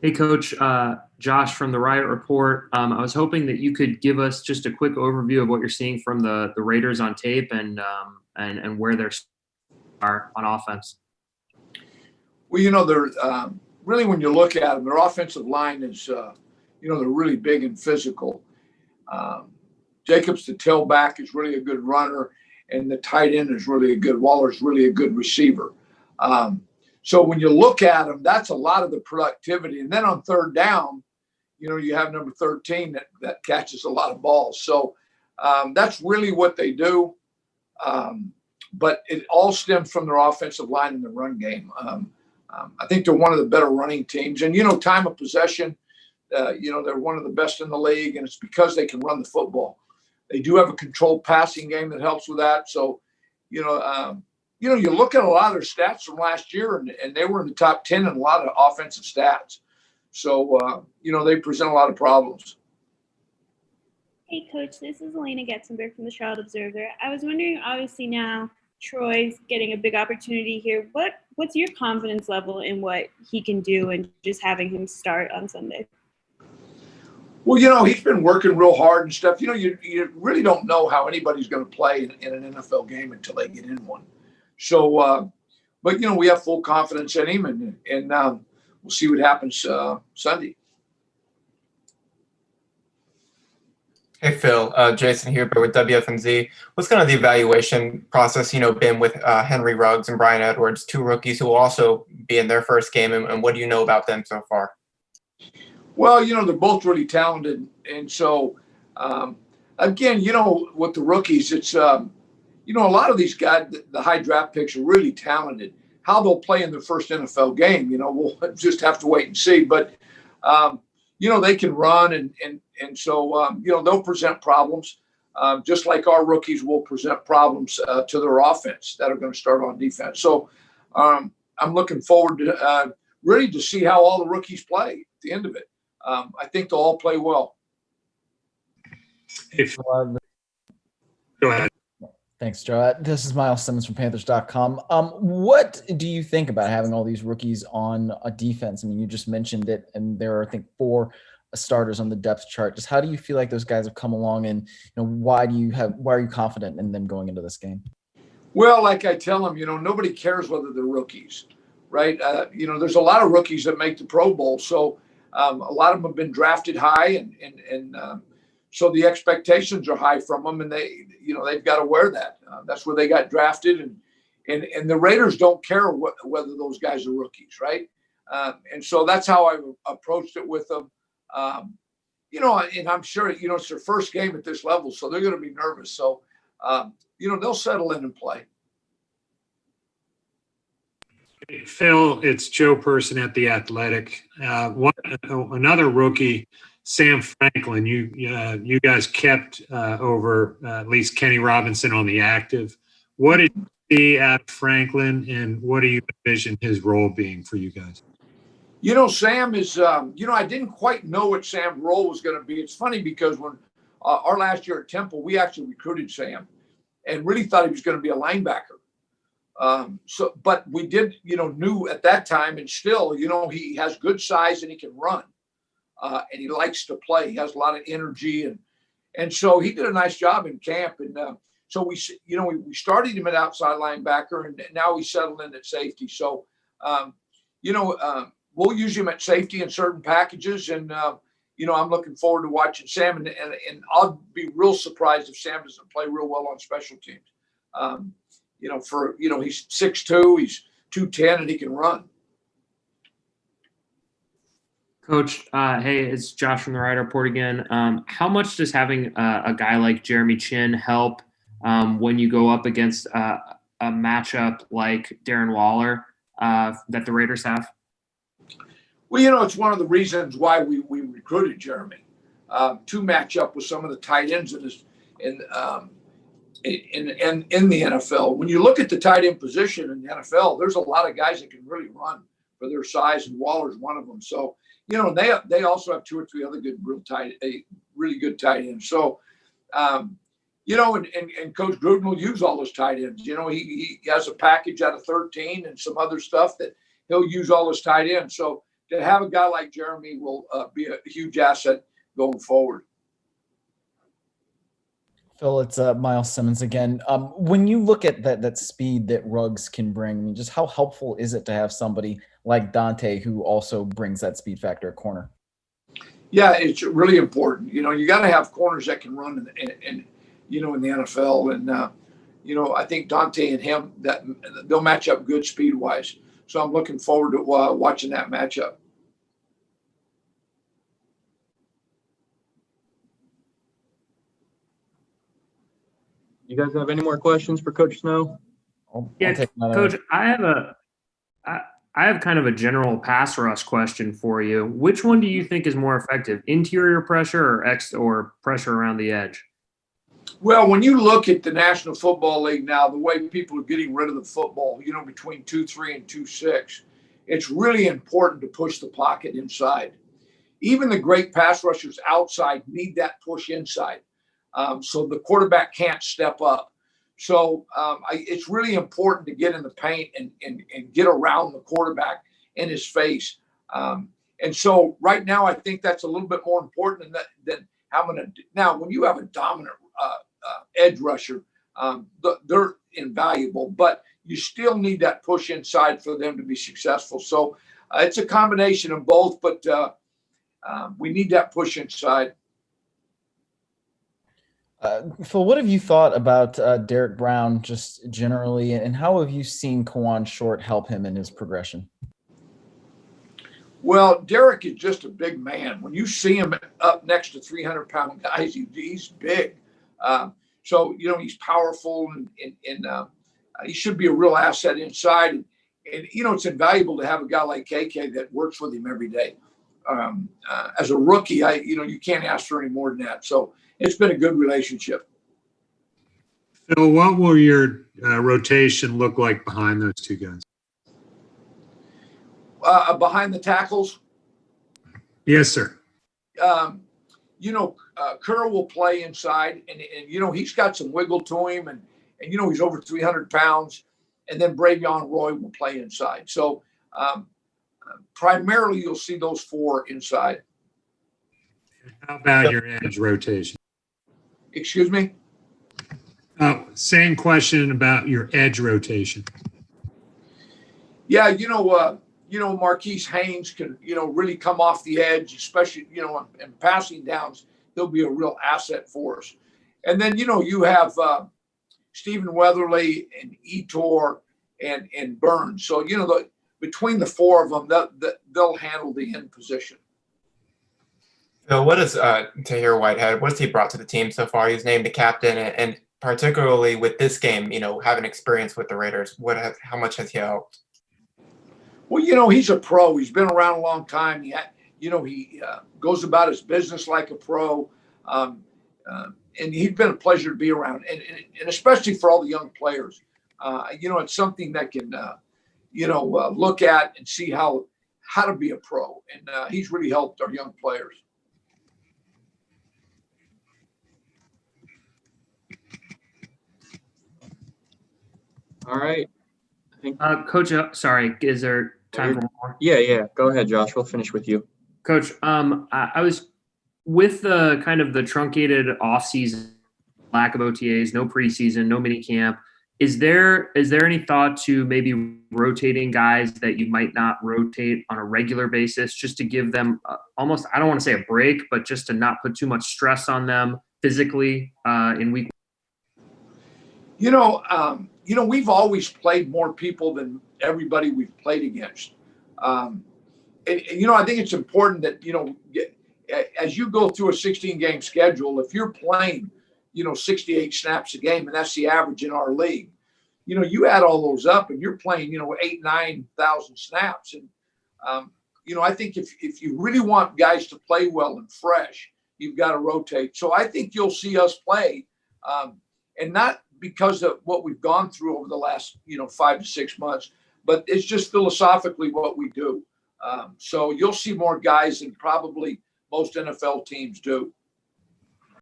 Hey, Coach, Josh from the Riot Report. I was hoping that you could give us just a quick overview of what you're seeing from the Raiders on tape and where they're are on offense. Well, they're really, when you look at them, their offensive line is, they're really big and physical. Jacobs, the tailback, is really a good runner, and the tight end is really a good. Waller's really a good receiver. So when you look at them, that's a lot of the productivity. And then on third down, you have number 13 that catches a lot of balls. So that's really what they do. But it all stems from their offensive line and the run game. I think they're one of the better running teams. And, time of possession, they're one of the best in the league, and it's because they can run the football. They do have a controlled passing game that helps with that. So, you look at a lot of their stats from last year, and they were in the top 10 in a lot of offensive stats. So, they present a lot of problems. Hey, Coach, this is Elena Getzenberg from the Charlotte Observer. I was wondering, obviously now Troy's getting a big opportunity here. What's your confidence level in what he can do and just having him start on Sunday? Well, he's been working real hard and stuff. You really don't know how anybody's going to play in an NFL game until they get in one. So, but, we have full confidence in him, and we'll see what happens Sunday. Hey, Phil, Jason here with WFNZ. What's kind of the evaluation process, been with Henry Ruggs and Brian Edwards, two rookies who will also be in their first game, and what do you know about them so far? Well, they're both really talented. And so, again, with the rookies, it's, a lot of these guys, the high draft picks are really talented. How they'll play in their first NFL game, we'll just have to wait and see. But, they can run, and so, they'll present problems, just like our rookies will present problems to their offense that are going to start on defense. So I'm looking forward to really to see how all the rookies play at the end of it. I think they'll all play well. Go ahead. Thanks, Joe. This is Miles Simmons from Panthers.com. What do you think about having all these rookies on a defense? I mean, you just mentioned it, and there are, I think, 4 starters on the depth chart. Just how do you feel like those guys have come along, and why are you confident in them going into this game? Well, like I tell them, nobody cares whether they're rookies, right? There's a lot of rookies that make the Pro Bowl, so a lot of them have been drafted high, and so the expectations are high from them, and they've got to wear that. That's where they got drafted, and the Raiders don't care whether those guys are rookies, right? And so that's how I approached it with them. And I'm sure it's their first game at this level, so they're going to be nervous. So they'll settle in and play. Phil, it's Joe Person at The Athletic. Another rookie, Sam Franklin, you guys kept over at least Kenny Robinson on the active. What did you see at Franklin, and what do you envision his role being for you guys? Sam is, I didn't quite know what Sam's role was going to be. It's funny because when our last year at Temple, we actually recruited Sam and really thought he was going to be a linebacker. But we did, knew at that time, and still, he has good size and he can run. And he likes to play. He has a lot of energy, and so he did a nice job in camp. And so we started him at outside linebacker, and now he's settled in at safety. So, we'll use him at safety in certain packages, and I'm looking forward to watching Sam. And I'll be real surprised if Sam doesn't play real well on special teams. He's 6'2", he's 210, and he can run. Coach, hey, it's Josh from the Riot Report again. How much does having a guy like Jeremy Chin help when you go up against a matchup like Darren Waller that the Raiders have? Well, it's one of the reasons why we recruited Jeremy to match up with some of the tight ends in the NFL. When you look at the tight end position in the NFL, there's a lot of guys that can really run for their size, and Waller's one of them. So, they also have 2 or 3 other really good tight ends. So, and Coach Gruden will use all those tight ends. He has a package out of 13 and some other stuff that he'll use all those tight ends. So to have a guy like Jeremy will be a huge asset going forward. Phil, it's Miles Simmons again. When you look at that speed that Ruggs can bring, I mean, just how helpful is it to have somebody like Dante who also brings that speed factor at corner? Yeah, it's really important. You got to have corners that can run in the NFL. And, I think Dante and him, that they'll match up good speed-wise. So I'm looking forward to watching that matchup. You guys have any more questions for Coach Snow? I'll Yeah, take Coach, I have kind of a general pass rush question for you. Which one do you think is more effective, interior pressure or pressure around the edge? Well, when you look at the National Football League now, the way people are getting rid of the football, between 2-3 and 2-6, it's really important to push the pocket inside. Even the great pass rushers outside need that push inside, so the quarterback can't step up. So it's really important to get in the paint and get around the quarterback in his face. And so right now, I think that's a little bit more important than having now, when you have a dominant edge rusher, they're invaluable, but you still need that push inside for them to be successful. So it's a combination of both, but we need that push inside. Phil, what have you thought about Derek Brown just generally, and how have you seen Kawan Short help him in his progression? Well, Derek is just a big man. When you see him up next to 300-pound guys, he's big. So he's powerful, and he should be a real asset inside. And it's invaluable to have a guy like KK that works with him every day. As a rookie, you can't ask for any more than that. So it's been a good relationship. Phil, what will your rotation look like behind those two guys? Behind the tackles? Yes, sir. Kerr will play inside, and he's got some wiggle to him, and he's over 300 pounds. And then Bravion Roy will play inside. So primarily you'll see those four inside. How about your edge rotation? Excuse me? Same question about your edge rotation. Yeah, Marquise Haynes can, really come off the edge, especially, in passing downs. He'll be a real asset for us. And then, you have Stephen Weatherly and Etor and Burns. So, between the four of them, they'll handle the end position. Phil, what is Tahir Whitehead? What's he brought to the team so far? He's named the captain, and particularly with this game, having experience with the Raiders, how much has he helped? Well, he's a pro. He's been around a long time. He goes about his business like a pro, and he's been a pleasure to be around, and especially for all the young players. It's something that can, look at and see how to be a pro, and he's really helped our young players. All right. I think. Coach, sorry, is there time for more? Yeah. Go ahead, Josh. We'll finish with you. Coach, I was with the kind of the truncated offseason, lack of OTAs, no preseason, no mini camp. Is there any thought to maybe rotating guys that you might not rotate on a regular basis, just to give them almost, I don't want to say a break, but just to not put too much stress on them physically in week? We've always played more people than everybody we've played against. I think it's important that, as you go through a 16-game schedule, if you're playing, 68 snaps a game, and that's the average in our league, you add all those up and you're playing, 8,000-9,000 snaps. And, I think if you really want guys to play well and fresh, you've got to rotate. So I think you'll see us play, and not because of what we've gone through over the last, 5 to 6 months, but it's just philosophically what we do. So you'll see more guys than probably most NFL teams do.